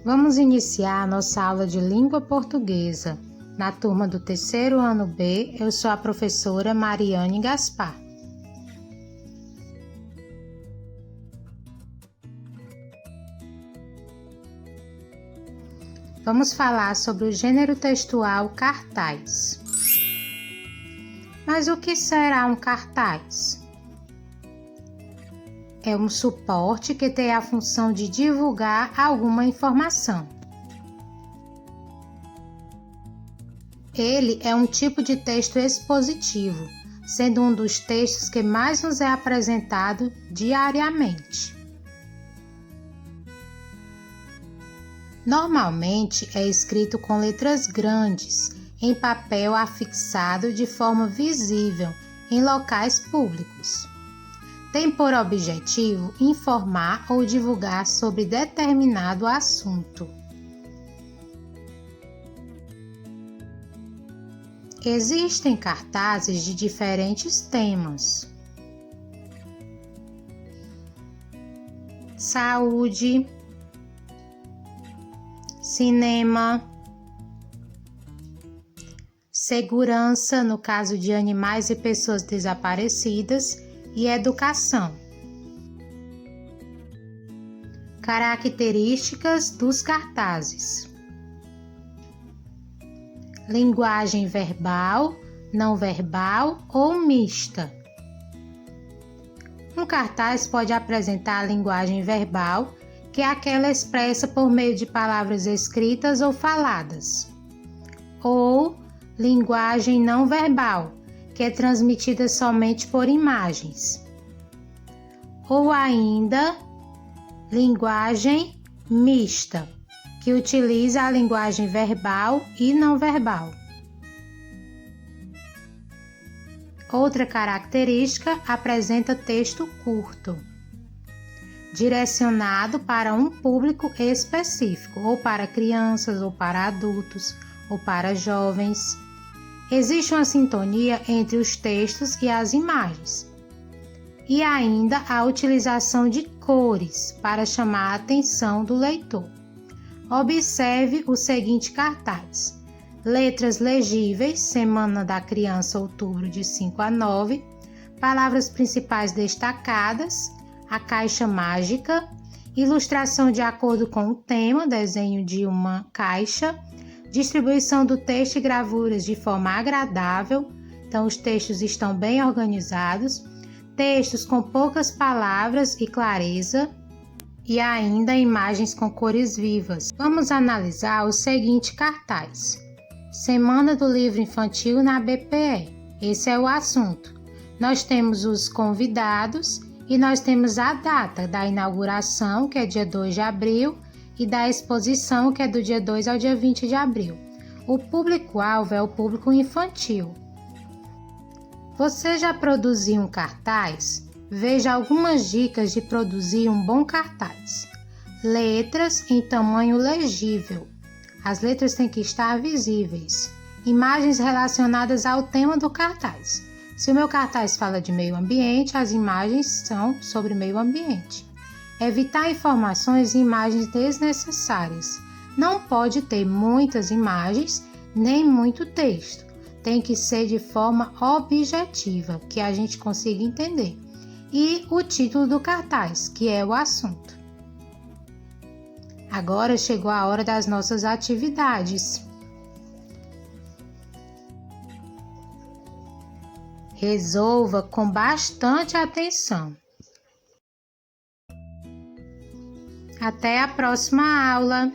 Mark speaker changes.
Speaker 1: Vamos iniciar a nossa aula de língua portuguesa. Na turma do terceiro ano B, eu sou a professora Mariane Gaspar. Vamos falar sobre o gênero textual cartaz. Mas o que será um cartaz? É um suporte que tem a função de divulgar alguma informação. Ele é um tipo de texto expositivo, sendo um dos textos que mais nos é apresentado diariamente. Normalmente é escrito com letras grandes, em papel afixado de forma visível em locais públicos. Tem por objetivo informar ou divulgar sobre determinado assunto. Existem cartazes de diferentes temas: saúde, cinema, segurança, no caso de animais e pessoas desaparecidas, e educação. Características dos cartazes: linguagem verbal, não verbal ou mista. Um cartaz pode apresentar a linguagem verbal, que é aquela expressa por meio de palavras escritas ou faladas, ou linguagem não verbal, que é transmitida somente por imagens, ou ainda linguagem mista, que utiliza a linguagem verbal e não verbal. Outra característica apresenta texto curto, direcionado para um público específico, ou para crianças, ou para adultos, ou para jovens. Existe uma sintonia entre os textos e as imagens. E ainda a utilização de cores para chamar a atenção do leitor. Observe o seguinte cartaz: letras legíveis, Semana da Criança, outubro, de 5 a 9, palavras principais destacadas, a caixa mágica, ilustração de acordo com o tema, desenho de uma caixa, distribuição do texto e gravuras de forma agradável, então os textos estão bem organizados, textos com poucas palavras e clareza, e ainda imagens com cores vivas. Vamos analisar o seguinte cartaz: Semana do Livro Infantil na BPE. Esse é o assunto. Nós temos os convidados e nós temos a data da inauguração, que é dia 2 de abril, e da exposição, que é do dia 2 ao dia 20 de abril. O público-alvo é o público infantil. Você já produziu um cartaz? Veja algumas dicas de produzir um bom cartaz. Letras em tamanho legível. As letras têm que estar visíveis. Imagens relacionadas ao tema do cartaz. Se o meu cartaz fala de meio ambiente, as imagens são sobre meio ambiente. Evitar informações e imagens desnecessárias. Não pode ter muitas imagens nem muito texto. Tem que ser de forma objetiva, que a gente consiga entender. E o título do cartaz, que é o assunto. Agora chegou a hora das nossas atividades. Resolva com bastante atenção. Até a próxima aula!